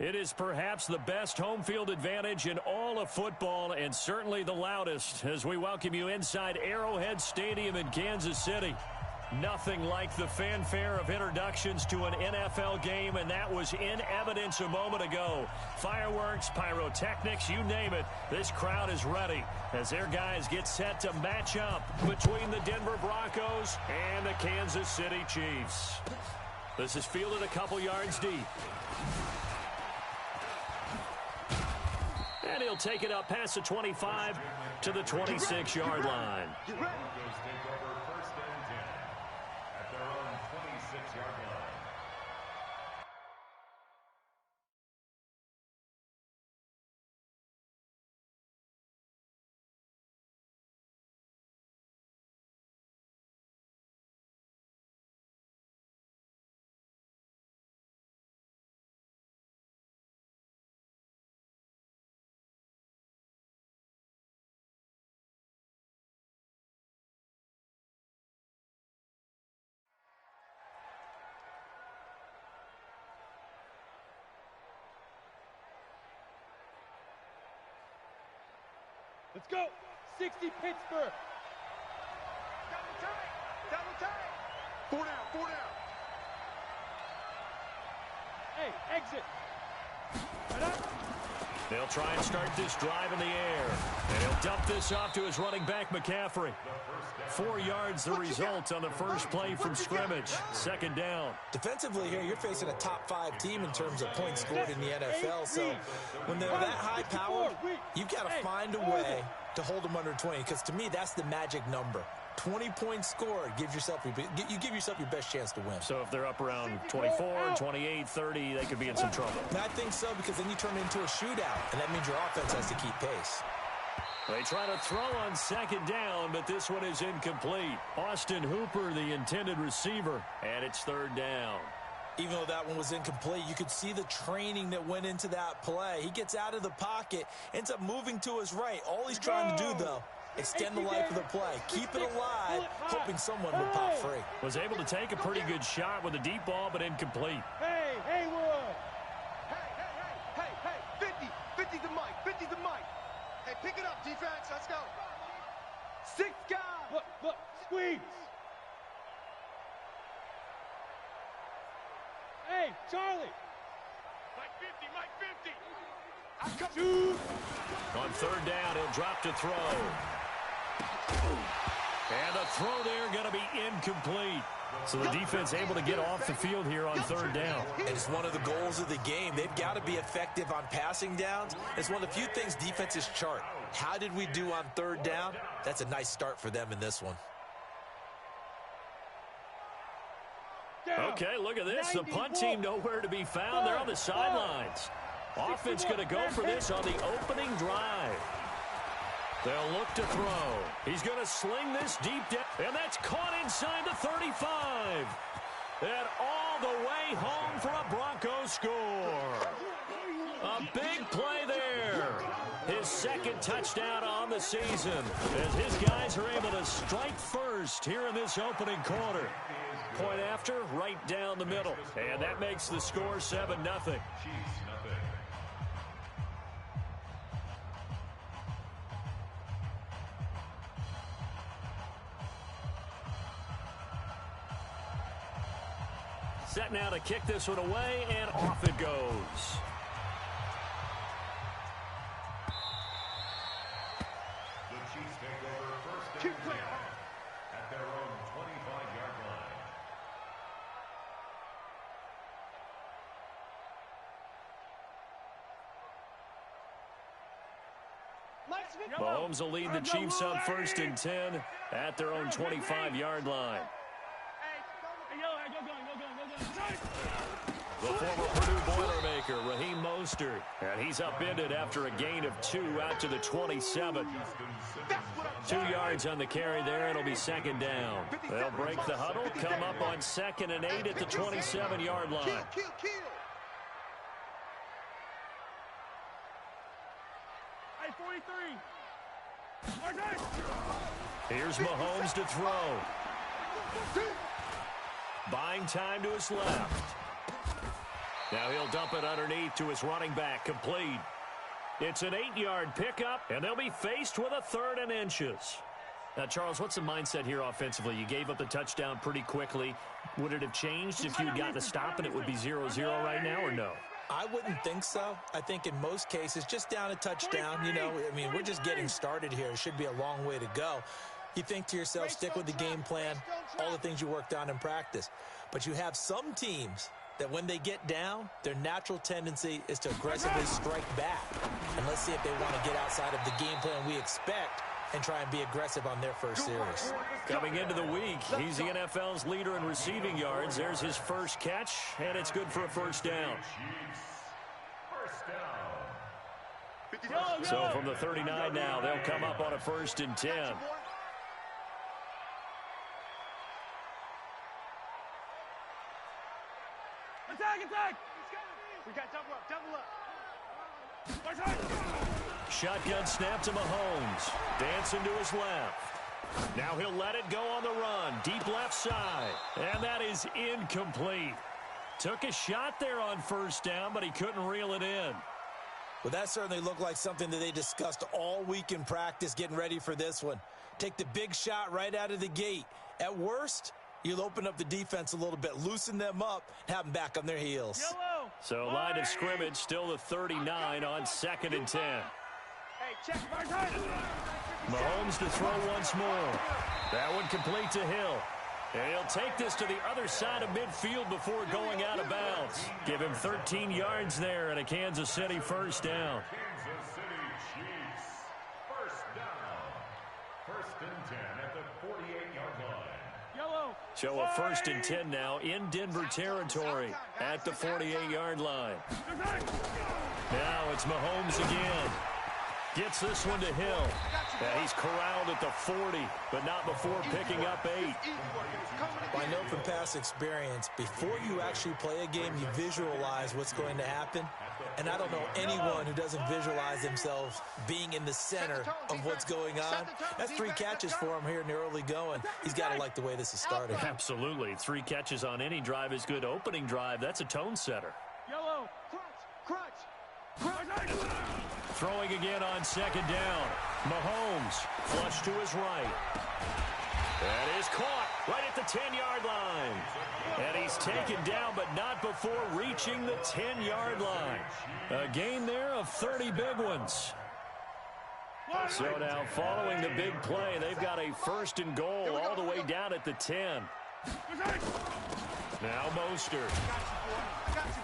It is perhaps the best home field advantage in all of football and certainly the loudest as we welcome you inside Arrowhead Stadium in Kansas City. Nothing like the fanfare of introductions to an NFL game, and that was in evidence a moment ago. Fireworks, pyrotechnics, you name it, this crowd is ready as their guys get set to match up between the Denver Broncos and the Kansas City Chiefs. This is fielded a couple yards deep. And he'll take it up past the 25 to the 26-yard line. Let's go. 60 Pittsburgh. Double time. Double time. 4 down. 4 down. Hey, exit. Right up. They'll try and start this drive in the air. And he'll dump this off to his running back, McCaffrey. 4 yards the result on the first play from scrimmage. Second down. Defensively here, you're facing a top-5 team in terms of points scored in the NFL. So when they're that high-powered, you've got to find a way to hold them under 20. Because to me, that's the magic number. 20 points scored gives yourself you give yourself your best chance to win. So if they're up around 24, 28, 30, they could be in some trouble. And I think so, because then you turn it into a shootout, and that means your offense has to keep pace. They try to throw on second down, but this one is incomplete. Austin Hooper, the intended receiver, and it's third down. Even though that one was incomplete, you could see the training that went into that play. He gets out of the pocket, ends up moving to his right. All he's trying to do, though, extend the life of the play. Keep it alive, hoping someone would pop free. Was able to take a pretty good shot with a deep ball, but incomplete. Hey, Haywood. Hey. 50 the mic. 50 the mic. Hey, pick it up, defense. Let's go. 6 guys. Look, squeeze. Hey, Charlie. Mike 50. Shoot. On third down, he'll drop to throw. And the throw there going to be incomplete. So the defense able to get off the field here on third down. And it's one of the goals of the game. They've got to be effective on passing downs. It's one of the few things defenses chart. How did we do on third down? That's a nice start for them in this one. Okay, look at this. The punt team nowhere to be found. They're on the sidelines. Offense going to go for this on the opening drive. They'll look to throw. He's going to sling this deep down, and that's caught inside the 35. And all the way home for a Broncos score. A big play there. His second touchdown on the season as his guys are able to strike first here in this opening quarter. Point after, right down the middle. And that makes the score 7-0. Set now to kick this one away, and off it goes. The Chiefs take over first and 10 at their own 25-yard line. Mahomes will lead the Chiefs up first and 10 at their own 25-yard line. The former Purdue Boilermaker, Raheem Mostert. And he's upended after a gain of 2 out to the 27. 2 yards on the carry there. It'll be second down. They'll break the huddle, come up on 2nd and 8 at the 27-yard line. Kill. Hey, 43. Here's Mahomes to throw. Buying time to his left. Now he'll dump it underneath to his running back, complete. It's an 8-yard pickup, and they'll be faced with a 3rd and inches. Now, Charles, what's the mindset here offensively? You gave up the touchdown pretty quickly. Would it have changed if you'd gotten a stop and it would be 0-0 right now, or no? I wouldn't think so. I think in most cases, just down a touchdown, you know, I mean, we're just getting started here. It should be a long way to go. You think to yourself, stick with the game plan, all the things you worked on in practice. But you have some teams that when they get down, their natural tendency is to aggressively strike back. And let's see if they want to get outside of the game plan we expect and try and be aggressive on their first series. Coming into the week, he's the NFL's leader in receiving yards. There's his first catch, and it's good for a first down. So from the 39 now, they'll come up on a 1st and 10. Attack! We got double up. Shotgun snap to Mahomes. Dancing to his left. Now he'll let it go on the run. Deep left side. And that is incomplete. Took a shot there on 1st down, but he couldn't reel it in. Well, that certainly looked like something that they discussed all week in practice getting ready for this one. Take the big shot right out of the gate. At worst, you'll open up the defense a little bit, loosen them up, have them back on their heels. So line of scrimmage, still the 39 on 2nd and 10. Hey, check. Mahomes to throw once more. That one complete to Hill. And he'll take this to the other side of midfield before going out of bounds. Give him 13 yards there and a Kansas City 1st down. Kansas City Chiefs. 1st down. 1st and 10 at the 48-yard line. So a 1st and 10 now in Denver territory at the 48-yard line. Now it's Mahomes again. Gets this one to Hill. And he's corralled at the 40, but not before picking up 8. I know from past experience, before you actually play a game, you visualize what's going to happen. And I don't know anyone who doesn't visualize themselves being in the center of what's going on. That's 3 catches for him here in the early going. He's got to like the way this is starting. Absolutely. 3 catches on any drive is good. Opening drive, that's a tone setter. Crunch! Throwing again on 2nd down. Mahomes flush to his right. That is caught right at the 10-yard line. And he's taken down, but not before reaching the 10-yard line. A gain there of 30 big ones. So now following the big play, they've got a 1st and goal all the way down at the 10. Now Mostert.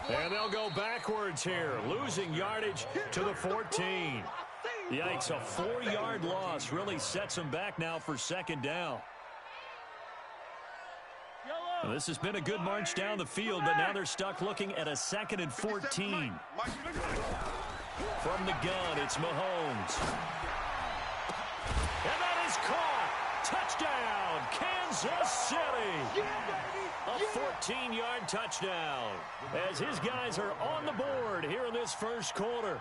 And they'll go backwards here, losing yardage to the 14. Yikes, a 4-yard loss really sets them back now for 2nd down. Well, this has been a good march down the field, but now they're stuck looking at a 2nd and 14. From the gun, it's Mahomes. And that is caught. Touchdown, Kansas City. A 14-yard touchdown as his guys are on the board here in this 1st quarter.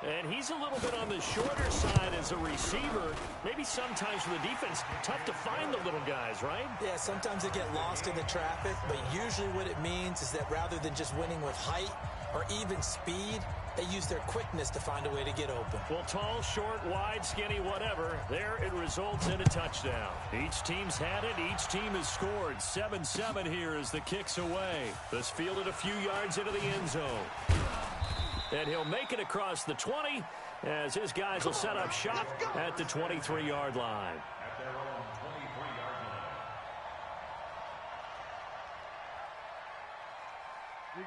And he's a little bit on the shorter side as a receiver. Maybe sometimes for the defense, tough to find the little guys, right? Yeah, sometimes they get lost in the traffic, but usually what it means is that rather than just winning with height or even speed, they use their quickness to find a way to get open. Well, tall, short, wide, skinny, whatever, there it results in a touchdown. Each team's had it. Each team has scored. 7-7 here as the kick's away. This fielded a few yards into the end zone. And he'll make it across the 20 as his guys will set up shop at the 23-yard line. At their own 23-yard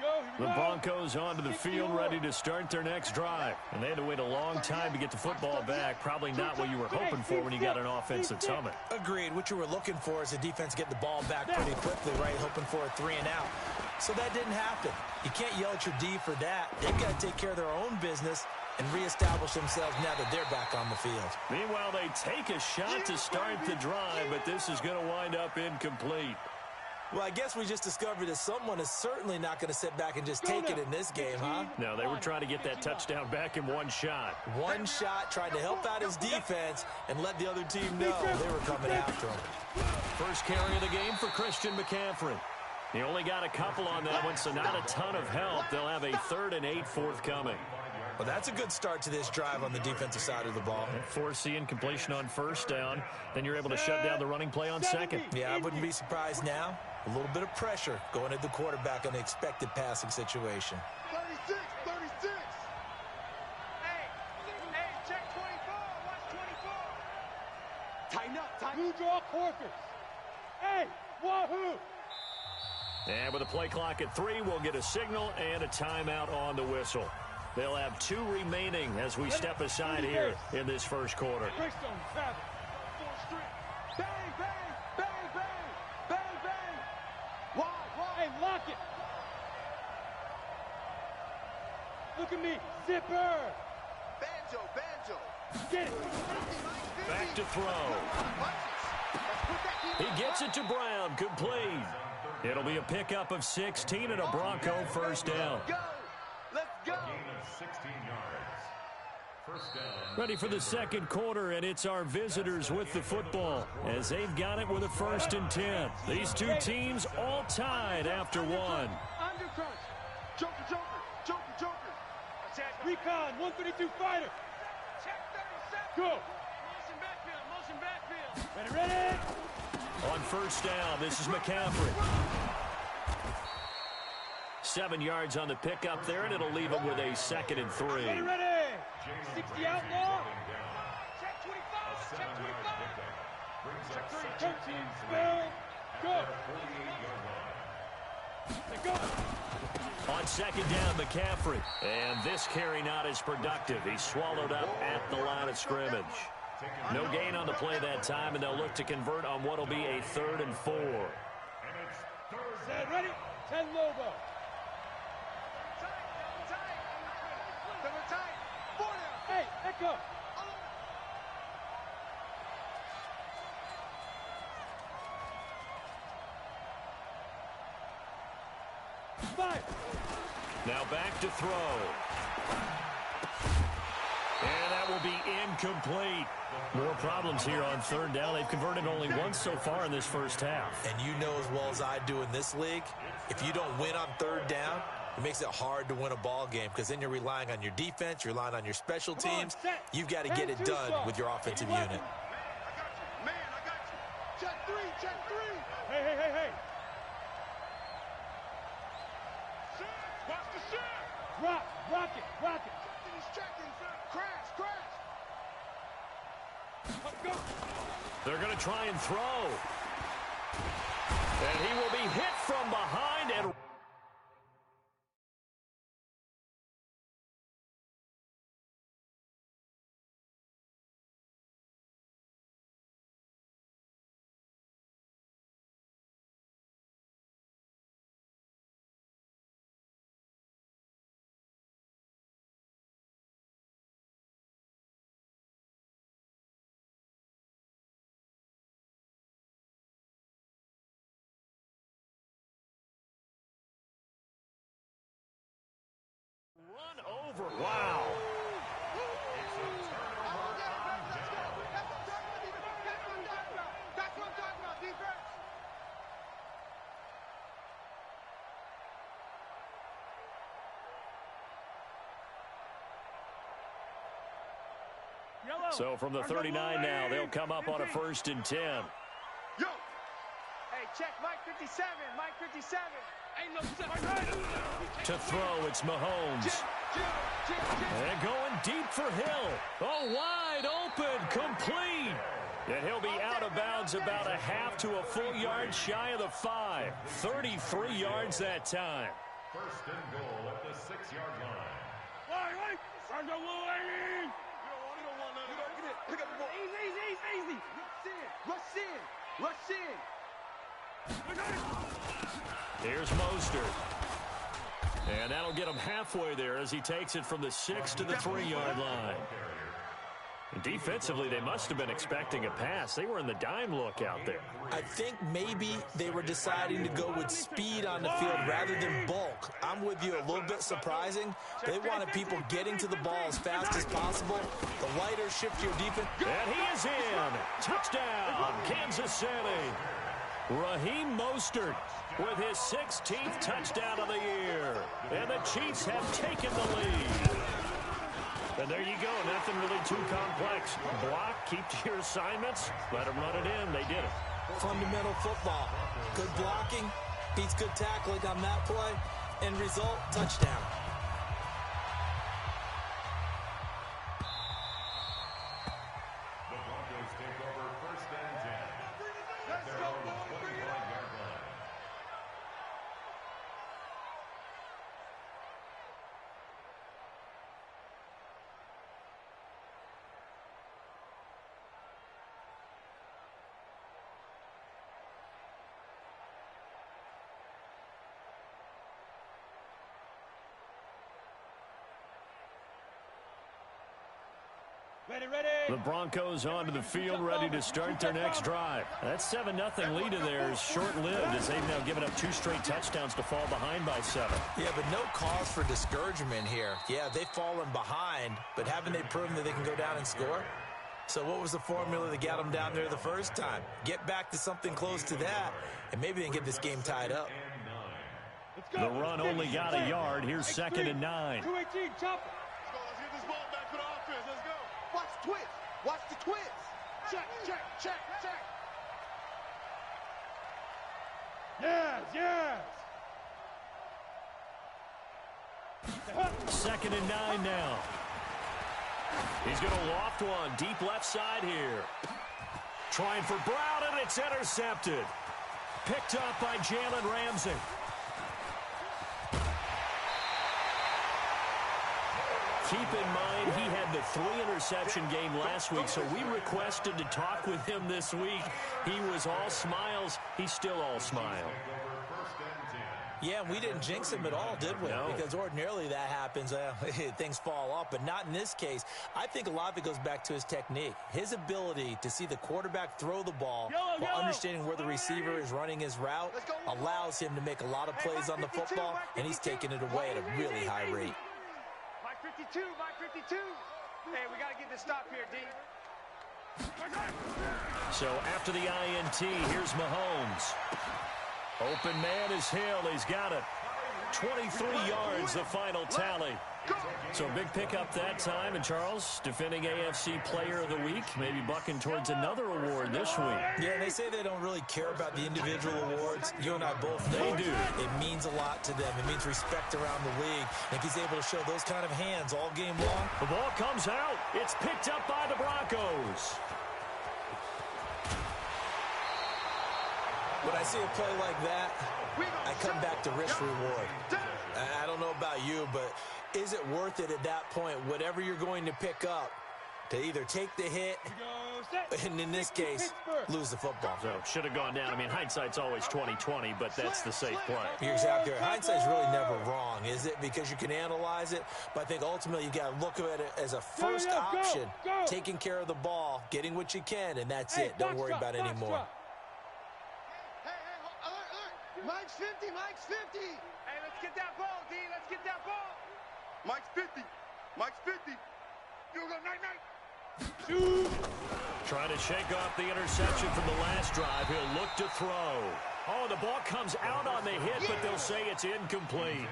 line. The Broncos onto the field ready to start their next drive. And they had to wait a long time to get the football back. Probably not what you were hoping for when you got an offense that's humming. Agreed. What you were looking for is the defense get the ball back pretty quickly, right? Hoping for a 3 and out. So that didn't happen. You can't yell at your D for that. They've got to take care of their own business and reestablish themselves now that they're back on the field. Meanwhile, they take a shot to start the drive, but this is going to wind up incomplete. Well, I guess we just discovered that someone is certainly not going to sit back and just take it in this game, huh? No, they were trying to get that touchdown back in one shot. One shot, trying to help out his defense and let the other team know they were coming after him. First carry of the game for Christian McCaffrey. He only got a couple on that one, so not a ton of help. They'll have a 3rd and 8 forthcoming. Well, that's a good start to this drive on the defensive side of the ball. Force the incompletion on 1st down. Then you're able to shut down the running play on 2nd. Yeah, I wouldn't be surprised now. A little bit of pressure going at the quarterback on the expected passing situation. 36, 36. Hey, check 24. Watch 24. Tighten up, tighten. Who draw quarters? Hey, wahoo! And with a play clock at 3, we'll get a signal and a timeout on the whistle. They'll have 2 remaining as we step aside here in this first quarter. Bang, bang, bang, bang, bang, bang. Wide. Hey, lock it. Look at me, zipper. Banjo. Get it. Back to throw. He gets it to Brown, complete. It'll be a pickup of 16 and a Bronco 1st down. Let's go. Gain of 16 yards. 1st down. Ready for the second quarter, and it's our visitors with the football as they've got it with a 1st and 10. These 2 teams all tied after 1. Undercrunch. Joker. Recon, 132 fighter. Check 37. Go. Motion backfield. Ready. On 1st down, this is McCaffrey. 7 yards on the pickup there, and it'll leave him with a 2nd and 3. Ready. 60 outlaw. Check 25. Check 25. Check 13. Spell. Go. Go. On 2nd down, McCaffrey. And this carry not as productive. He's swallowed up at the line of scrimmage. No gain on the play that time, and they'll look to convert on what will be a 3rd and 4. Set, ready. 10 Lobo. Tight. 4 down. Hey, Echo. Five. Now back to throw. And that will be incomplete. More problems here on 3rd down. They've converted only once so far in this first half. And you know as well as I do in this league, if you don't win on 3rd down, it makes it hard to win a ball game because then you're relying on your defense, you're relying on your special teams. You've got to get it done with your offensive unit. I got you. Man, I got you. Check 3. Hey. Watch the shot. Rock it. He's checking. Crash. Let's go. They're going to try and throw. And he will be hit from behind and... Run over. Wow. That's what I'm talking about, defense. So from the 39 now, they'll come up on a 1st and 10. Yo. Hey, check Mike 57. Mike 57. Ain't no To throw, it's Mahomes. And going deep for Hill. Oh, wide open, complete. And he'll be out of bounds about a half to a full yard shy of the 5. 33 yards that time. 1st and goal at the 6-yard line. Wait. Run the Wolverine. You don't want nothing. Pick up the ball. Easy. Rush in. Here's Mostert. And that'll get him halfway there as he takes it from the 6 to the 3-yard line. And defensively, they must have been expecting a pass. They were in the dime look out there. I think maybe they were deciding to go with speed on the field rather than bulk. I'm with you, a little bit surprising. They wanted people getting to the ball as fast as possible. The lighter, shiftier defense. And he is in. Touchdown, Kansas City. Raheem Mostert with his 16th touchdown of the year. And the Chiefs have taken the lead. And there you go. Nothing really too complex. Block, keep to your assignments, let them run it in. They did it. Fundamental football. Good blocking beats good tackling on that play. End result, touchdown. The Broncos take over 1st and 10. At their own 25-yard line. Ready. The Broncos onto the field, ready to start their next drive. That 7-0 lead of theirs short-lived as they've now given up 2 straight touchdowns to fall behind by 7. Yeah, but no cause for discouragement here. Yeah, they've fallen behind, but haven't they proven that they can go down and score? So what was the formula that got them down there the first time? Get back to something close to that, and maybe they can get this game tied up. The run only got a yard. Here's 2nd and 9. 218, chop. Let's get this ball back for the offense. Let's go. Watch the twist. Watch the twist. Check. Yes. 2nd and 9 now. He's going to loft one deep left side here. Trying for Brown, and it's intercepted. Picked up by Jalen Ramsey. Keep in mind, he had the 3-interception game last week, so we requested to talk with him this week. He was all smiles. He's still all smile. Yeah, we didn't jinx him at all, did we? No. Because ordinarily that happens. Things fall off, but not in this case. I think a lot of it goes back to his technique. His ability to see the quarterback throw the ball while understanding where the receiver is running his route allows him to make a lot of plays on the football, and he's taking it away at a really high rate. Mike 52. Hey, we got to get this stop here, D. So after the INT, here's Mahomes. Open man is Hill. He's got it. 23 yards, the final tally. So big pickup that time. And Charles, defending AFC Player of the Week, maybe bucking towards another award this week. Yeah, they say they don't really care about the individual awards. You and I both know They do. It means a lot to them. It means respect around the league. And if he's able to show those kind of hands all game long. The ball comes out. It's picked up by the Broncos. When I see a play like that, I come back to risk-reward. I don't know about you, but is it worth it at that point, whatever you're going to pick up, to either take the hit, and in this case, lose the football? So should have gone down. I mean, hindsight's always 20/20, but that's the safe play. You're exactly right. Hindsight's really never wrong, is it? Because you can analyze it, but I think ultimately you got to look at it as a first option, taking care of the ball, getting what you can, and that's it. Don't worry about it anymore. Mike's 50. Hey, let's get that ball, D. Let's get that ball. Mike's 50. You go night. Trying to shake off the interception from the last drive. He'll look to throw. Oh, the ball comes out on the hit, but they'll say it's incomplete.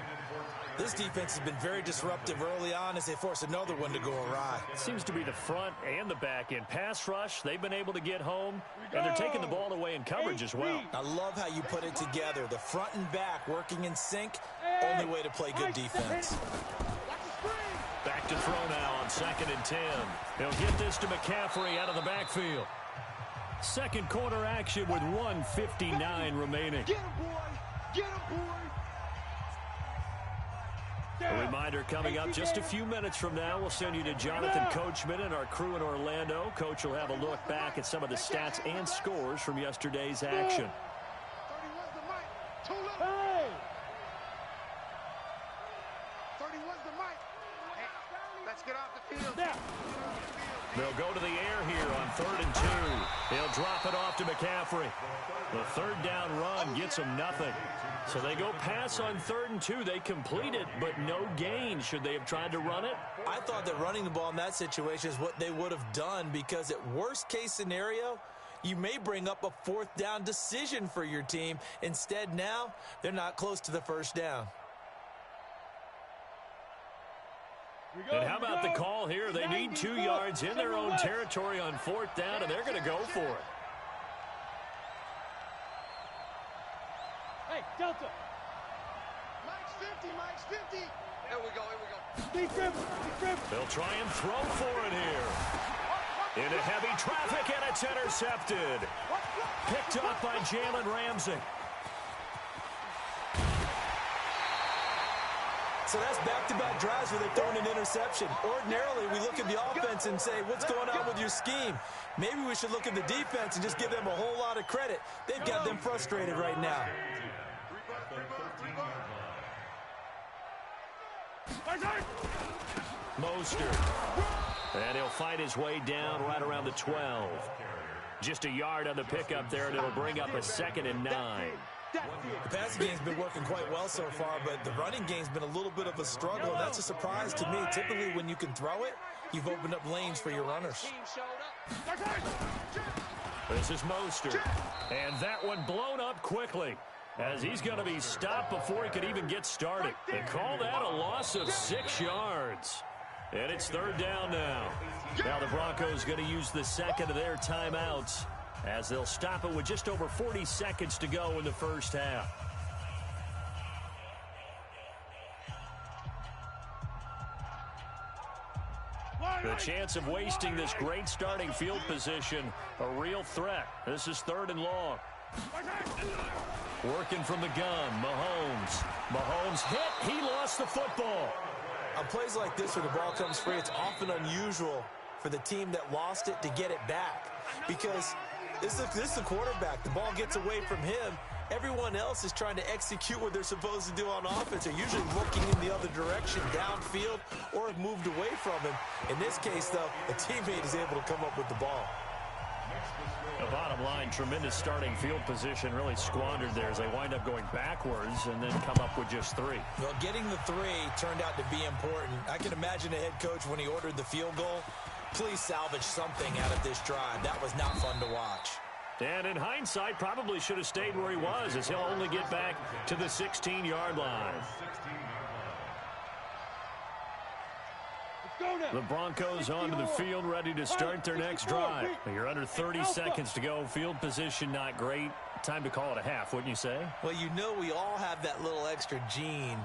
This defense has been very disruptive early on as they force another one to go awry. It seems to be the front and the back end. Pass rush, they've been able to get home, and they're taking the ball away in coverage as well. I love how you put it together. The front and back working in sync, only way to play good defense. Back to throw now on 2nd and 10. They'll get this to McCaffrey out of the backfield. Second quarter action with 1:59 remaining. Get him, boy. A reminder coming up just a few minutes from now. We'll send you to Jonathan Coachman and our crew in Orlando. Coach will have a look back at some of the stats and scores from yesterday's action. 31's the mic. Too little. Hey! 31's the mic. Hey, let's get off the field. Now. They'll go to the air here on 3rd and 2. They'll drop it off to McCaffrey. The third down run gets them nothing. So they go pass on 3rd and 2. They complete it, but no gain. Should they have tried to run it? I thought that running the ball in that situation is what they would have done because at worst case scenario, you may bring up a fourth down decision for your team. Instead, now, they're not close to the first down. And how about the call here? They need 2 yards in their own territory on fourth down, and they're going to go for it. Hey, Delta. Mike's 50, Mike's 50. Here we go, here we go. Steve Griffin. They'll try and throw for it here. Into heavy traffic, and it's intercepted. Picked off by Jalen Ramsey. So that's back-to-back drives where they've thrown an interception. Ordinarily, we look at the offense and say, what's going on with your scheme? Maybe we should look at the defense and just give them a whole lot of credit. They've got them frustrated right now. Mostert. And he'll fight his way down right around the 12. Just a yard on the pickup there, and it'll bring up a 2nd and 9. The passing game's been working quite well so far, but the running game's been a little bit of a struggle, and that's a surprise to me. Typically, when you can throw it, you've opened up lanes for your runners. This is Mostert. And that one blown up quickly, as he's going to be stopped before he could even get started. They call that a loss of 6 yards. And it's 3rd down now. Now the Broncos going to use the second of their timeouts, as they'll stop it with just over 40 seconds to go in the first half. The chance of wasting this great starting field position, a real threat. This is 3rd and long. Working from the gun, Mahomes. Mahomes hit. He lost the football. On plays like this where the ball comes free, it's often unusual for the team that lost it to get it back, because this is the quarterback. The ball gets away from him. Everyone else is trying to execute what they're supposed to do on offense. They're usually looking in the other direction, downfield, or have moved away from him. In this case, though, a teammate is able to come up with the ball. The bottom line, tremendous starting field position, really squandered there as they wind up going backwards and then come up with just 3. Well, getting the 3 turned out to be important. I can imagine a head coach, when he ordered the field goal, please salvage something out of this drive. That was not fun to watch. And in hindsight, probably should have stayed where he was, as he'll only get back to the 16-yard line. The Broncos onto the field, ready to start their next drive. You're under 30 seconds to go. Field position not great. Time to call it a half, wouldn't you say? Well, you know we all have that little extra gene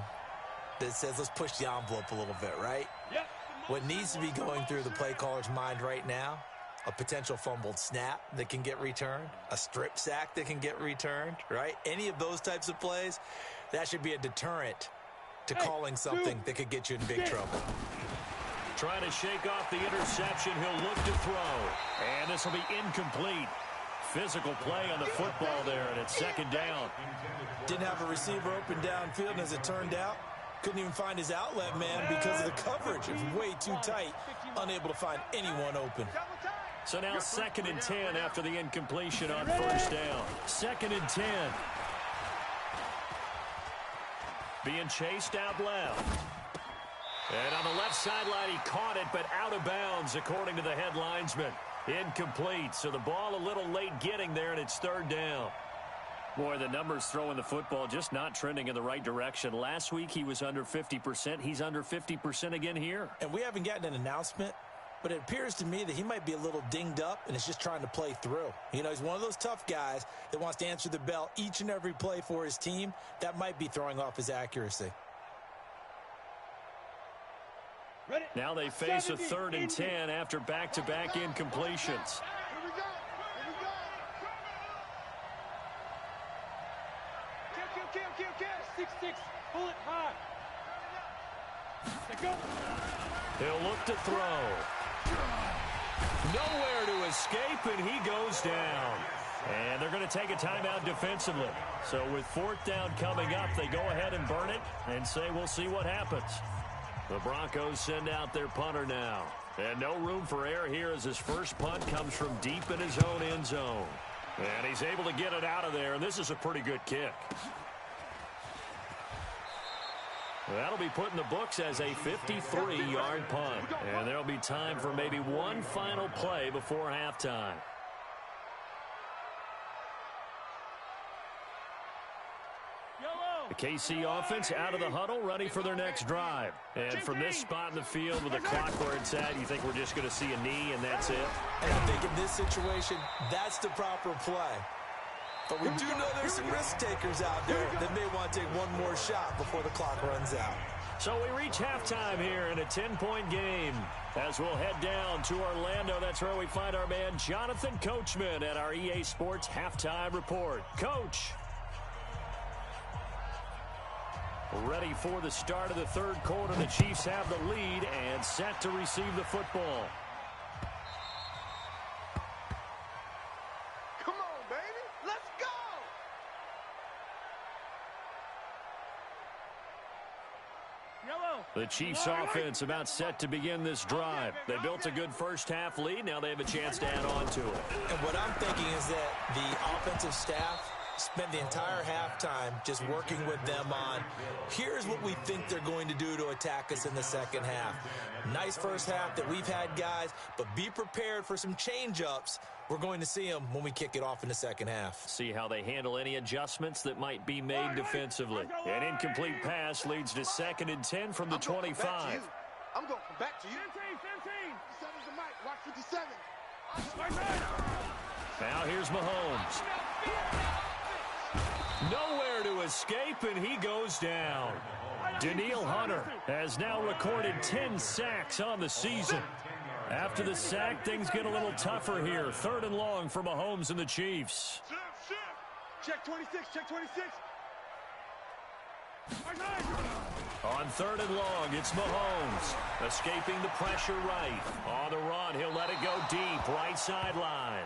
that says let's push the envelope a little bit, right? Yep. What needs to be going through the play caller's mind right now, a potential fumbled snap that can get returned, a strip sack that can get returned, right? Any of those types of plays, that should be a deterrent to calling something that could get you in big trouble. Trying to shake off the interception. He'll look to throw. And this will be incomplete. Physical play on the football there, and it's 2nd down. Didn't have a receiver open downfield, and as it turned out, couldn't even find his outlet man because of the coverage. It was way too tight, unable to find anyone open. So now 2nd and 10 after the incompletion on 1st down. 2nd and 10. Being chased out left. And on the left sideline, he caught it, but out of bounds, according to the head linesman. Incomplete, so the ball a little late getting there, and it's 3rd down. Boy, the numbers throwing the football just not trending in the right direction. Last week, he was under 50%. He's under 50% again here. And we haven't gotten an announcement, but it appears to me that he might be a little dinged up and is just trying to play through. You know, he's one of those tough guys that wants to answer the bell each and every play for his team. That might be throwing off his accuracy. Now they face a 3rd and 10 after back-to-back incompletions. Here we go. Here we go. Kill. 6-6. Pull it high. Go. He'll look to throw. Nowhere to escape, and he goes down. And they're going to take a timeout defensively. So with 4th down coming up, they go ahead and burn it and say we'll see what happens. The Broncos send out their punter now. And no room for error here as his first punt comes from deep in his own end zone. And he's able to get it out of there, and this is a pretty good kick. That'll be put in the books as a 53-yard punt. And there'll be time for maybe one final play before halftime. KC offense out of the huddle, ready for their next drive. And from this spot in the field with the clock where it's at, you think we're just going to see a knee and that's it? And I think in this situation, that's the proper play. But we do know there's some risk takers out there that may want to take one more shot before the clock runs out. So we reach halftime here in a 10-point game. As we'll head down to Orlando, that's where we find our man Jonathan Coachman at our EA Sports Halftime Report. Coach. Ready for the start of the third quarter. The Chiefs have the lead and set to receive the football. Come on, baby. Let's go. The Chiefs offense about set to begin this drive. They built a good first-half lead. Now they have a chance to add on to it. And what I'm thinking is that the offensive staff spent the entire halftime just working with them on, here's what we think they're going to do to attack us in the second half. Nice first half that we've had, guys, but be prepared for some change-ups. We're going to see them when we kick it off in the second half. See how they handle any adjustments that might be made defensively. An incomplete pass leads to 2nd and 10 from the 25. I'm going to come back to you. 15. 57's the mic. Watch 57. Now here's Mahomes. Nowhere to escape, and he goes down. Danielle Hunter has now recorded 10 sacks on the season. After the sack, things get a little tougher here. 3rd and long for Mahomes and the Chiefs. Check 26, check 26. On 3rd and long, it's Mahomes. Escaping the pressure right. On the run, he'll let it go deep, right sideline.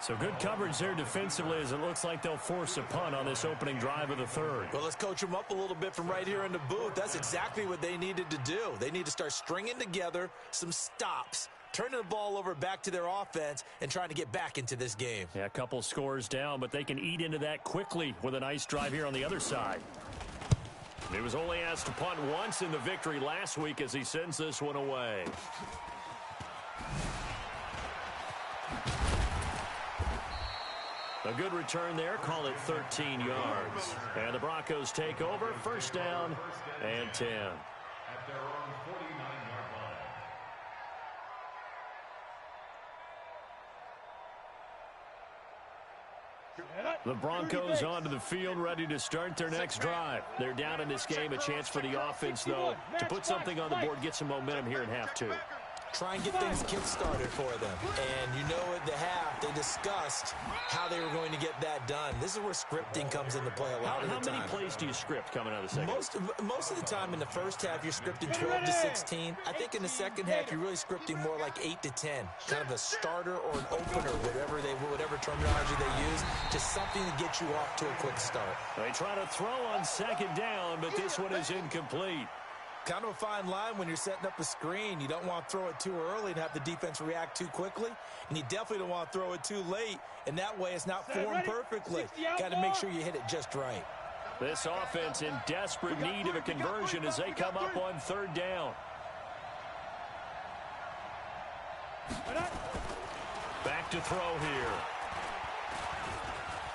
So good coverage there defensively as it looks like they'll force a punt on this opening drive of the third. Well, let's coach them up a little bit from right here in the booth. That's exactly what they needed to do. They need to start stringing together some stops, turning the ball over back to their offense, and trying to get back into this game. Yeah, a couple scores down, but they can eat into that quickly with a nice drive here on the other side. He was only asked to punt once in the victory last week as he sends this one away. A good return there, call it 13 yards. And the Broncos take over, 1st down and 10. At their own 49-yard line. The Broncos onto the field, ready to start their next drive. They're down in this game, a chance for the offense, though, to put something on the board, get some momentum here in half 2. Try and get things kick-started for them. And you know at the half, they discussed how they were going to get that done. This is where scripting comes into play a lot of the time. How many plays do you script coming out of the second? Most of the time in the first half, you're scripting 12 to 16. I think in the second half, you're really scripting more like 8 to 10. Kind of a starter or an opener, whatever terminology they use. Just something to get you off to a quick start. They try to throw on 2nd down, but this one is incomplete. Kind of a fine line when you're setting up a screen. You don't want to throw it too early and have the defense react too quickly. And you definitely don't want to throw it too late. And that way it's not formed perfectly. Got to make sure you hit it just right. This offense in desperate need of a conversion as they come up on 3rd down. Back to throw here.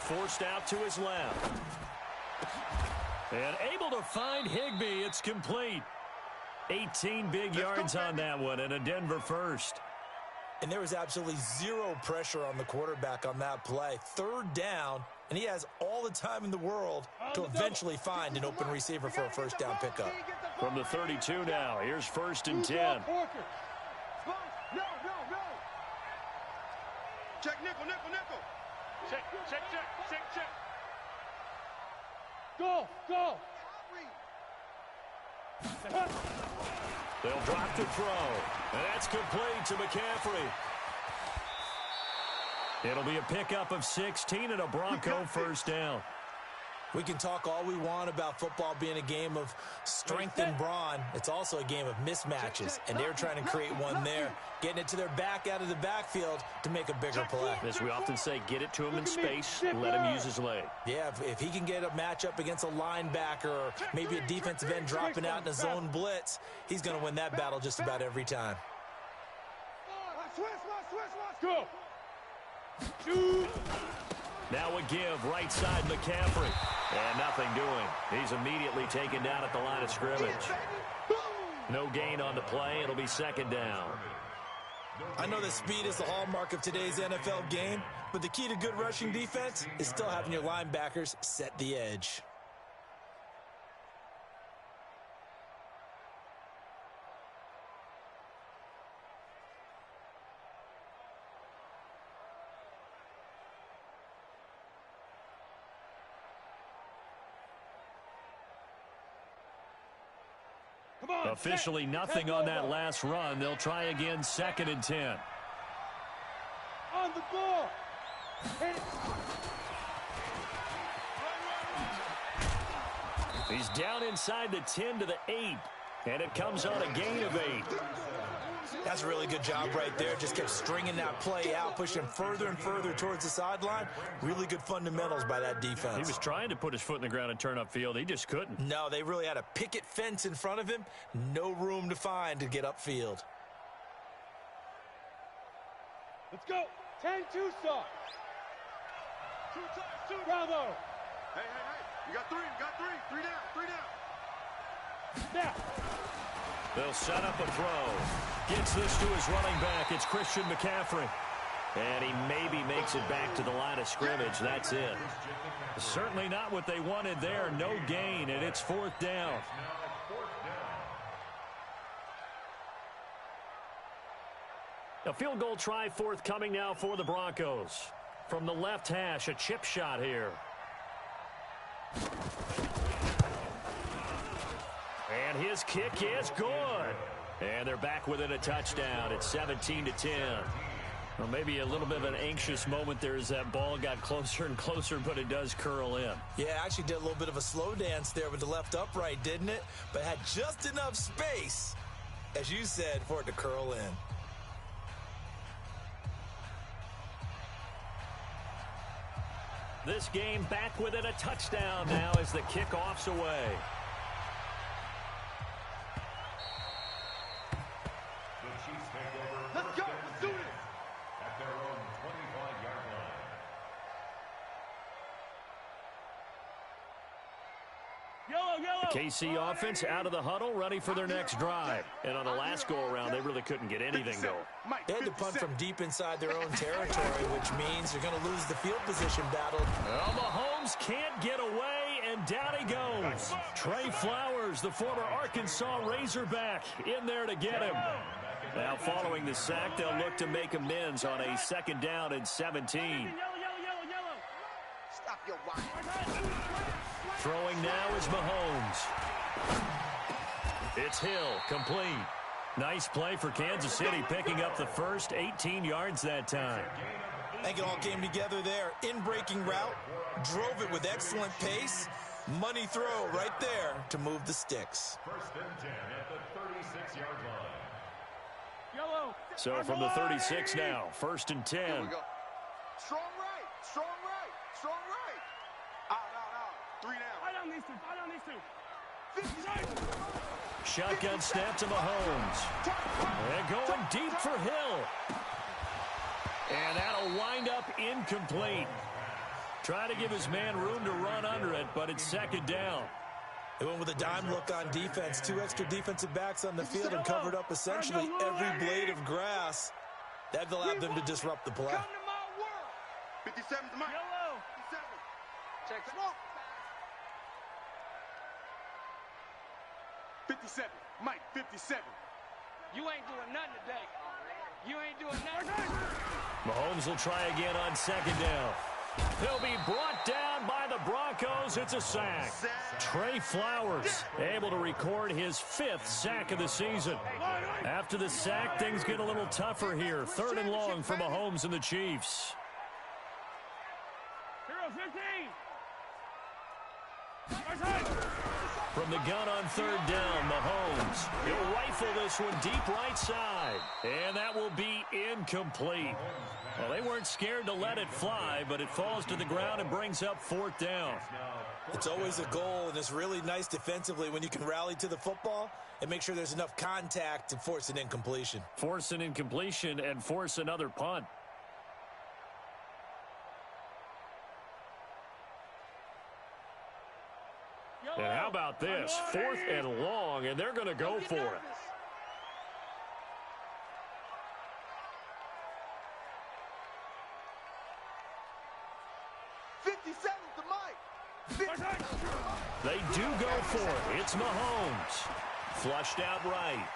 Forced out to his left. And able to find Higbee. It's complete. 18 big yards on that one and a Denver first. And there was absolutely zero pressure on the quarterback on that play. 3rd down, and he has all the time in the world to eventually find an open receiver for a 1st down pickup. From the 32 now, here's 1st and 10. No. Check nickel. Check. Go. They'll drop the throw, and that's complete to McCaffrey. It'll be a pickup of 16 and a Bronco 1st down. We can talk all we want about football being a game of strength and brawn. It's also a game of mismatches, and they're trying to create one there, getting it to their back out of the backfield to make a bigger play. As we often say, get it to him in space, let him use his leg. Yeah, if he can get a matchup against a linebacker or maybe a defensive end dropping out in a zone blitz, he's going to win that battle just about every time. Go. Shoot. Now a give, right side McCaffrey. And nothing doing. He's immediately taken down at the line of scrimmage. No gain on the play. It'll be second down. I know that speed is the hallmark of today's NFL game, but the key to good rushing defense is still having your linebackers set the edge. Officially nothing on that last run. They'll try again, 2nd and 10. On the ball. He's down inside the 10 to the 8. And it comes on a gain of 8. That's a really good job right there. Just kept stringing that play out, pushing further and further towards the sideline. Really good fundamentals by that defense. He was trying to put his foot in the ground and turn upfield. He just couldn't. No, they really had a picket fence in front of him. No room to find to get upfield. Let's go. 10 Tucson. Bravo. Hey. You got 3. You got 3. 3 down. 3 down. Now. They'll set up a throw. Gets this to his running back. It's Christian McCaffrey. And he maybe makes it back to the line of scrimmage. That's it. Certainly not what they wanted there. No gain, and it's 4th down. A field goal try forthcoming now for the Broncos. From the left hash, a chip shot here. And his kick is good. And they're back within a touchdown. It's 17-10. Well, maybe a little bit of an anxious moment there as that ball got closer and closer, but it does curl in. Yeah, actually did a little bit of a slow dance there with the left upright, didn't it? But had just enough space, as you said, for it to curl in. This game back within a touchdown now as the kickoff's away. Let's go. Let's do this. At their own 25-yard line. Yellow. KC offense out of the huddle, ready for their next drive. And on the last go-around, they really couldn't get anything going. They had to punt from deep inside their own territory, which means they're going to lose the field position battle. Well, Mahomes can't get away, and down he goes. Trey Flowers, the former Arkansas Razorback, in there to get him. Now, following the sack, they'll look to make amends on a 2nd down and 17. Yellow. Stop your whine. Throwing now is Mahomes. It's Hill, complete. Nice play for Kansas City, picking up the first 18 yards that time. I think it all came together there. In-breaking route, drove it with excellent pace. Money throw right there to move the sticks. 1st and 10 at the 36-yard line. Yellow. So from the 36 now, 1st and 10. Here we go. Strong right. Strong right. Strong right. Out. 3 down. Fight on these two. Shotgun snap to Mahomes. And going deep for Hill. And that'll wind up incomplete. Try to give his man room to run under it, but it's 2nd down. They went with a dime look on defense. 2 extra defensive backs on the field and covered up essentially every blade of grass. That allowed them to disrupt the play. Come to my world. 57 to Mike. Yellow. 57. Check. Come on. 57. Mike, 57. You ain't doing nothing today. You ain't doing nothing. Mahomes will try again on 2nd down. He'll be brought down by the Broncos. It's a sack. Trey Flowers able to record his 5th sack of the season. After the sack, things get a little tougher here. 3rd and long for Mahomes and the Chiefs. Hero 15. From the gun on 3rd down, Mahomes. He'll rifle this one deep right side. And that will be incomplete. Well, they weren't scared to let it fly, but it falls to the ground and brings up 4th down. It's always a goal, and it's really nice defensively when you can rally to the football and make sure there's enough contact to force an incompletion. Force an incompletion and force another punt. about this? 4th and long, and they're going to go for it. They do go for it. It's Mahomes. Flushed out right.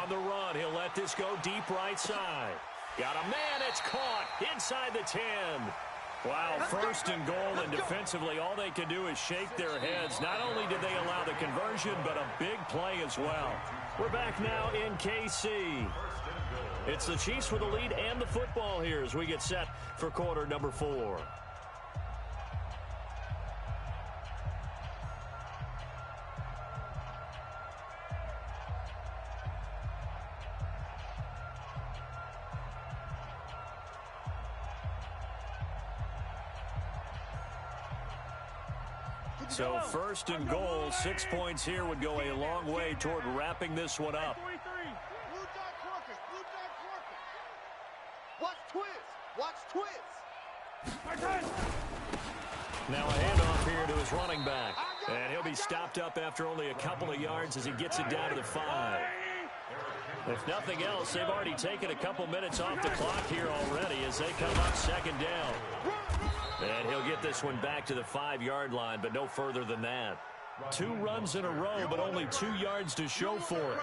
On the run, he'll let this go deep right side. Got a man, it's caught inside the 10. Wow, 1st and goal, and defensively, all they can do is shake their heads. Not only did they allow the conversion, but a big play as well. We're back now in KC. It's the Chiefs with the lead and the football here as we get set for quarter number 4. So 1st and goal, 6 points here would go a long way toward wrapping this one up. Watch twist. Watch twist. Now a handoff here to his running back. And he'll be stopped up after only a couple of yards as he gets it down to the 5. If nothing else, they've already taken a couple minutes off the clock here already as they come up 2nd down. And he'll get this one back to the 5-yard line, but no further than that. 2 runs in a row, but only 2 yards to show for it.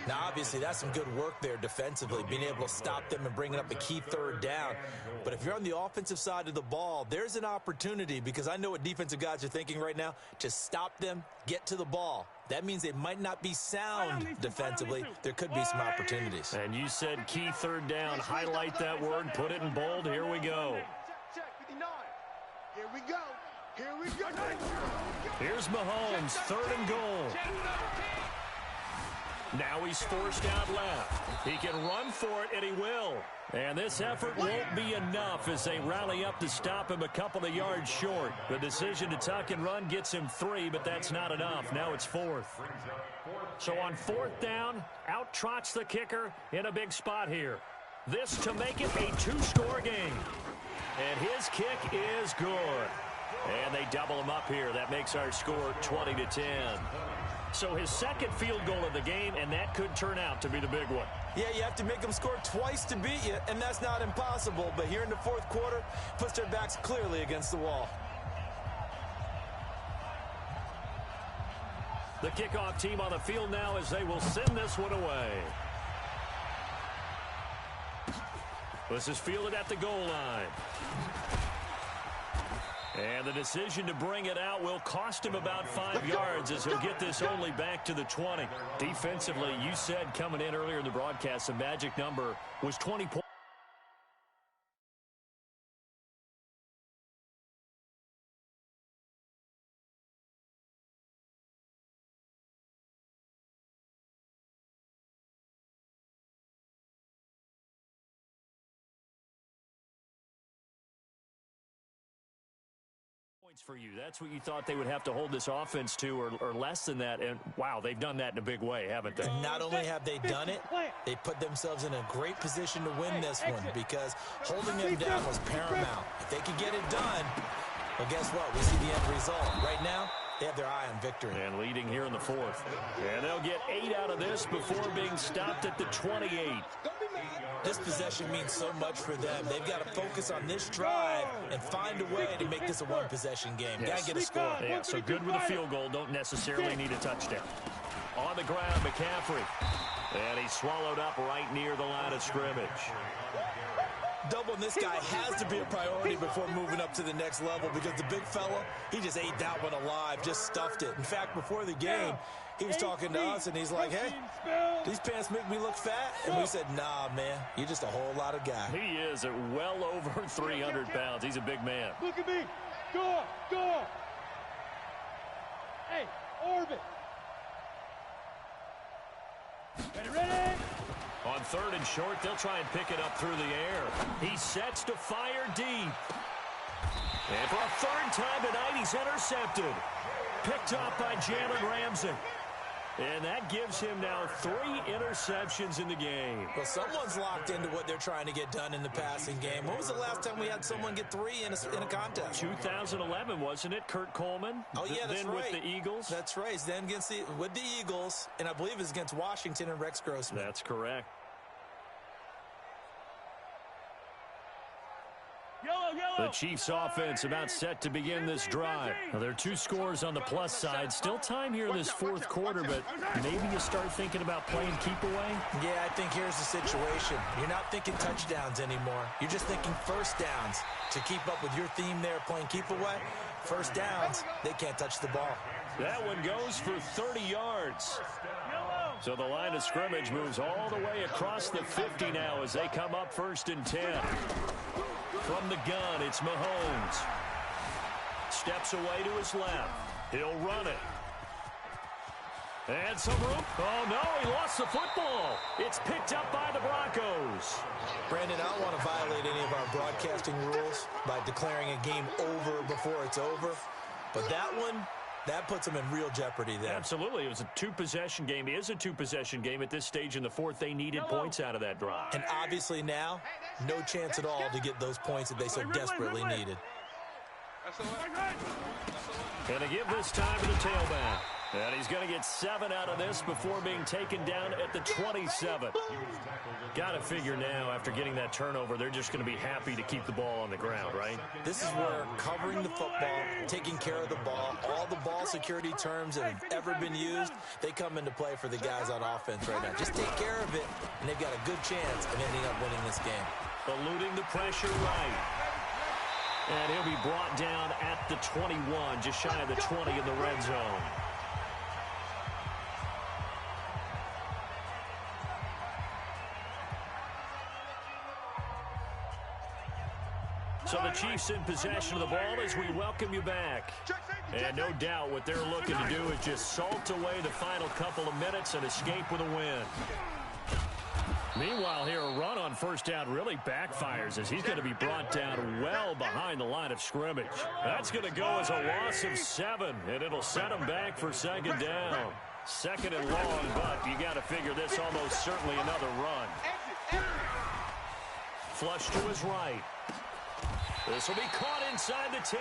Now, obviously, that's some good work there defensively, being able to stop them and bringing up a key 3rd down. But if you're on the offensive side of the ball, there's an opportunity, because I know what defensive guys are thinking right now, to stop them, get to the ball. That means they might not be sound defensively. There could be some opportunities. And you said key 3rd down. Highlight that word, put it in bold. Here we go. Here we go. Here we go. Here's Mahomes, 3rd and goal. Now he's forced out left. He can run for it, and he will. And this effort won't be enough as they rally up to stop him a couple of yards short. The decision to tuck and run gets him 3, but that's not enough. Now it's 4th. So on 4th down, out trots the kicker in a big spot here. This to make it a 2-score game. And his kick is good. And they double him up here. That makes our score 20-10. So his 2nd field goal of the game, and that could turn out to be the big one. Yeah, you have to make them score twice to beat you, and that's not impossible. But here in the 4th quarter, puts their backs clearly against the wall. The kickoff team on the field now as they will send this one away. This is fielded at the goal line. And the decision to bring it out will cost him about 5 yards as he'll get this only back to the 20. Defensively, you said coming in earlier in the broadcast, the magic number was 20 points. For you. That's what you thought they would have to hold this offense to, or less than that. And, wow, they've done that in a big way, haven't they? Not only have they done it, they put themselves in a great position to win this one because holding them down was paramount. If they could get it done, well, guess what? We see the end result. Right now, they have their eye on victory. And leading here in the 4th. And they'll get 8 out of this before being stopped at the 28. This possession means so much for them. They've got to focus on this drive and find a way to make this a one-possession game. Yes. Got to get a score. Yeah, so good with a field goal. Don't necessarily need a touchdown. On the ground, McCaffrey. And he's swallowed up right near the line of scrimmage. Doubling this guy has to be a priority before moving up to the next level because the big fella, he just ate that one alive, just stuffed it. In fact, before the game, he was talking to us, and he's like, hey, these pants make me look fat? And we said, nah, man, you're just a whole lot of guy. He is at well over 300 pounds. He's a big man. Look at me. Go. Hey, orbit. Ready? On 3rd and short, they'll try and pick it up through the air. He sets to fire deep. And for a 3rd time tonight, he's intercepted. Picked up by Jalen Ramsey. And that gives him now 3 interceptions in the game. Well, someone's locked into what they're trying to get done in the passing game. When was the last time we had someone get 3 in a contest? 2011, wasn't it, Kurt Coleman? Oh, yeah, that's then right. with the Eagles. That's right. Then with the Eagles, and I believe it was against Washington and Rex Grossman. That's correct. The Chiefs offense about set to begin this drive. Now, there are 2 scores on the plus side. Still time here in this fourth quarter, but maybe you start thinking about playing keep away? Yeah, I think here's the situation. You're not thinking touchdowns anymore. You're just thinking first downs. To keep up with your theme there, playing keep away, first downs, they can't touch the ball. That one goes for 30 yards. So the line of scrimmage moves all the way across the 50 now as they come up 1st and 10. From the gun, it's Mahomes. Steps away to his left. He'll run it. And some room. Oh, no, he lost the football. It's picked up by the Broncos. Brandon, I don't want to violate any of our broadcasting rules by declaring a game over before it's over. But that one, that puts them in real jeopardy there. Absolutely. It was a 2-possession game. It is a 2-possession game at this stage in the fourth. They needed points out of that drive. And obviously now, no chance at all to get those points that they so desperately needed. And to give this time to the tailback. And he's going to get 7 out of this before being taken down at the 27. Got to figure now, after getting that turnover, they're just going to be happy to keep the ball on the ground, right? This is where covering the football, taking care of the ball, all the ball security terms that have ever been used, they come into play for the guys on offense right now. Just take care of it, and they've got a good chance of ending up winning this game. Eluding the pressure right. And he'll be brought down at the 21, just shy of the 20 in the red zone. So the Chiefs in possession of the ball as we welcome you back. And no doubt what they're looking to do is just salt away the final couple of minutes and escape with a win. Meanwhile, here, a run on first down really backfires as he's going to be brought down well behind the line of scrimmage. That's going to go as a loss of 7, and it'll set him back for 2nd down. 2nd and long, but you got to figure this almost certainly another run. Flush to his right. This will be caught inside the 10.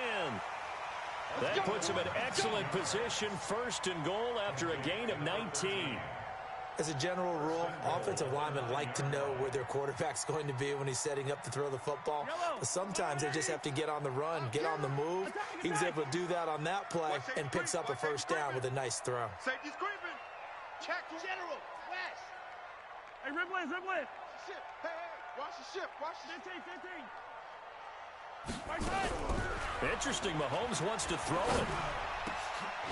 That puts him in excellent position, 1st and goal after a gain of 19. As a general rule, offensive linemen like to know where their quarterback's going to be when he's setting up to throw the football. But sometimes they just have to get on the run, get on the move. He was able to do that on that play and picks up a first down with a nice throw. Safety's creeping. Check general. West. Hey, Ribley. Ship. Hey, watch the ship. Watch the ship. 15. Interesting. Mahomes wants to throw it.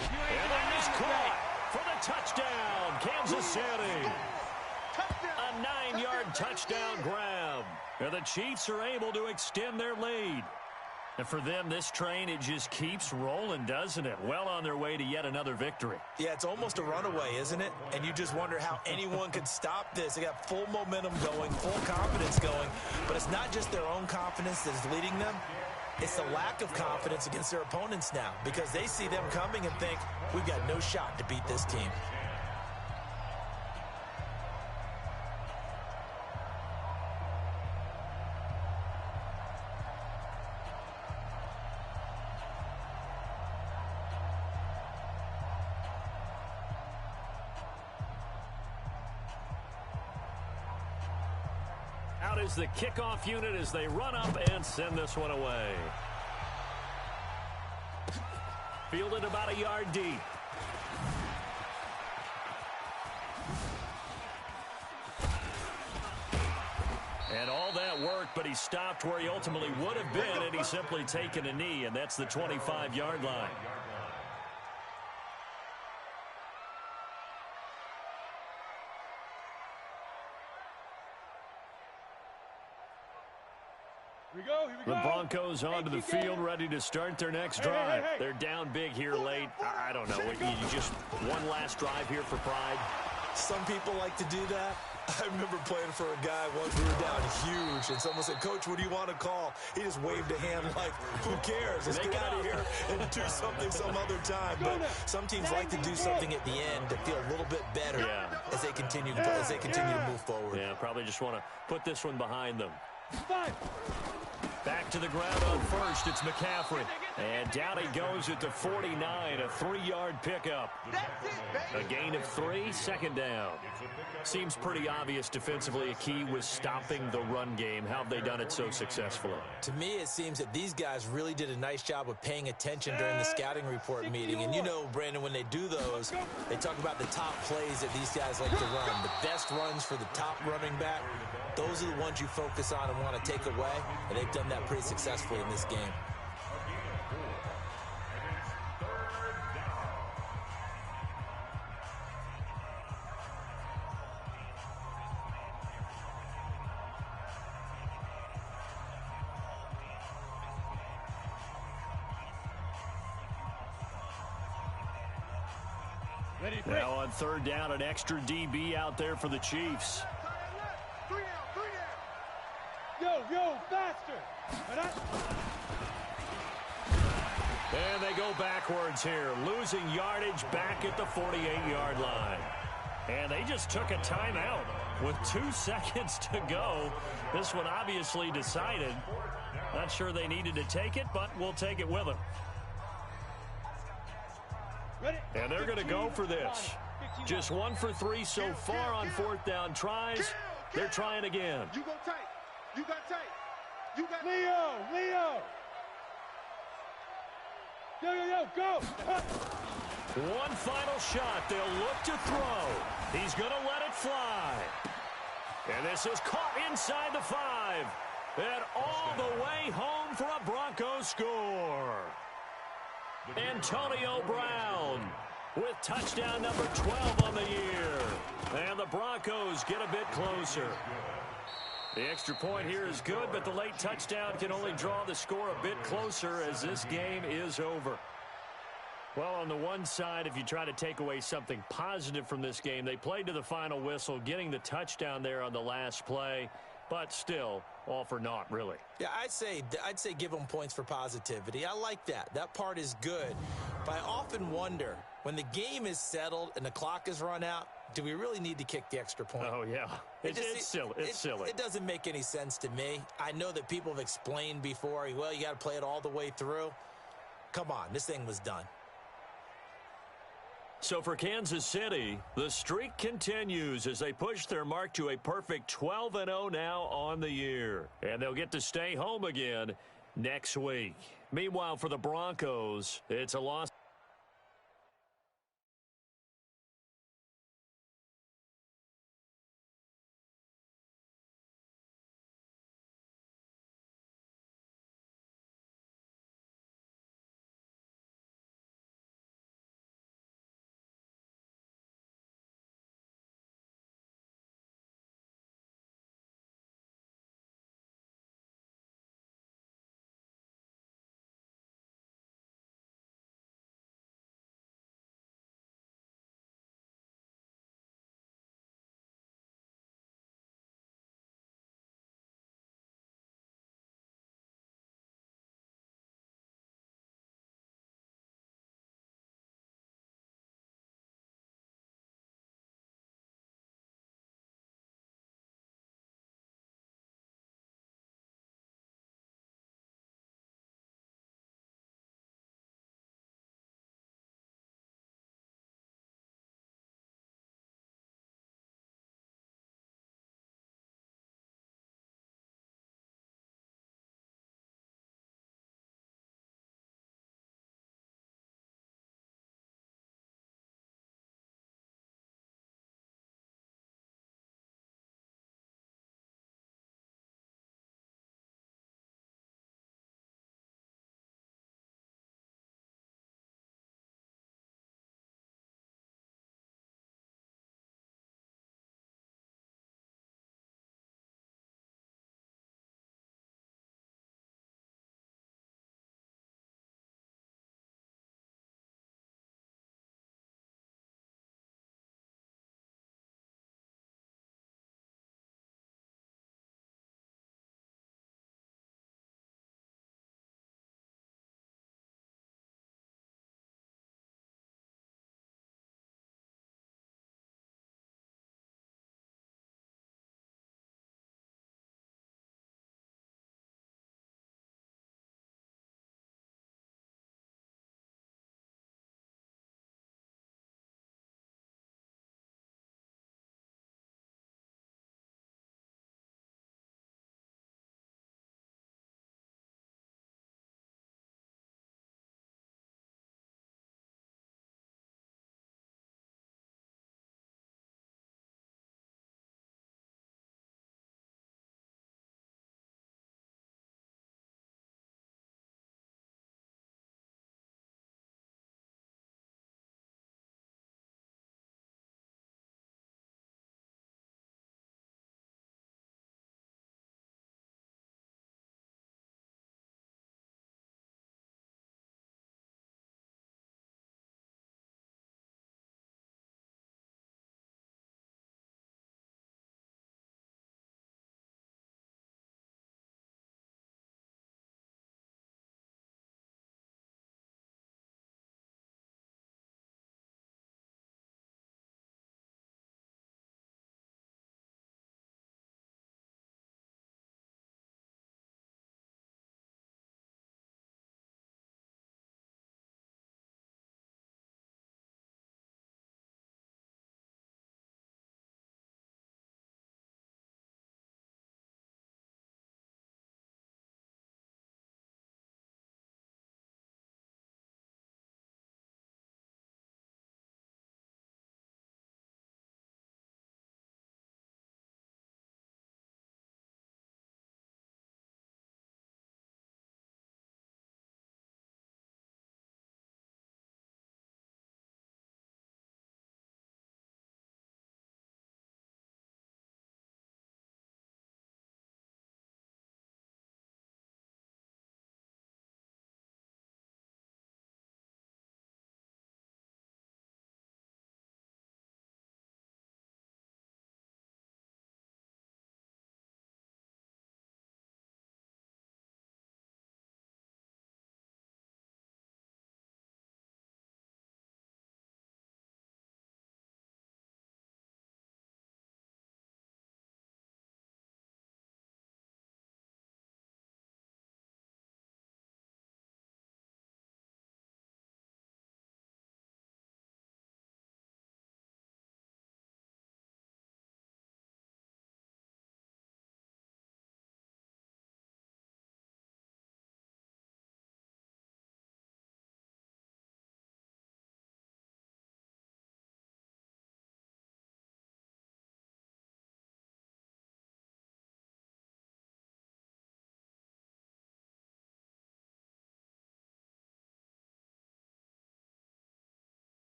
And that is caught for the touchdown, Kansas City. A 9-yard touchdown grab. And the Chiefs are able to extend their lead. And for them, this train, it just keeps rolling, doesn't it? Well on their way to yet another victory. Yeah, it's almost a runaway, isn't it? And you just wonder how anyone could stop this. They got full momentum going, full confidence going. But it's not just their own confidence that is leading them. It's the lack of confidence against their opponents now because they see them coming and think, we've got no shot to beat this team. Out is the kickoff unit as they run up and send this one away. Fielded about a yard deep. And all that work, but he stopped where he ultimately would have been, and he's simply taken a knee, and that's the 25-yard line. The Broncos onto the field, ready to start their next drive. They're down big here late. I don't know. You just one last drive here for pride. Some people like to do that. I remember playing for a guy once. We were down huge, and someone said, "Coach, what do you want to call?" He just waved a hand like, "Who cares? Let's get out of here and do something some other time." But some teams like to do something at the end to feel a little bit better as they continue to move forward. Yeah, probably just want to put this one behind them. Back to the ground on first. It's McCaffrey. And down he goes at the 49, a 3-yard pickup. A gain of 3, second down. Seems pretty obvious defensively a key was stopping the run game. How have they done it so successfully? To me, it seems that these guys really did a nice job of paying attention during the scouting report meeting. And you know, Brandon, when they do those, they talk about the top plays that these guys like to run. The best runs for the top running back. Those are the ones you focus on and want to take away, and they've done that pretty successfully in this game. Now on third down, an extra DB out there for the Chiefs. Yo, faster! And they go backwards here, losing yardage back at the 48-yard line. And they just took a timeout with 2 seconds to go. This one obviously decided. Not sure they needed to take it, but we'll take it with them. And they're going to go for this. Just 1 for 3 so far on fourth down tries. They're trying again. You go tight. You got tight. You got Leo. Yo, go. One final shot. They'll look to throw. He's going to let it fly. And this is caught inside the 5. And all the way home for a Broncos score. Antonio Brown with touchdown number 12 on the year. And the Broncos get a bit closer. The extra point here is good, but the late touchdown can only draw the score a bit closer as this game is over. Well, on the one side, if you try to take away something positive from this game, they played to the final whistle, getting the touchdown there on the last play, but still, all for naught, really. Yeah, I'd say give them points for positivity. I like that. That part is good. But I often wonder, when the game is settled and the clock is run out, do we really need to kick the extra point? Oh, yeah. It's silly. It's silly. It doesn't make any sense to me. I know that people have explained before, well, you got to play it all the way through. Come on, this thing was done. So for Kansas City, the streak continues as they push their mark to a perfect 12-0 now on the year. And they'll get to stay home again next week. Meanwhile, for the Broncos, it's a loss.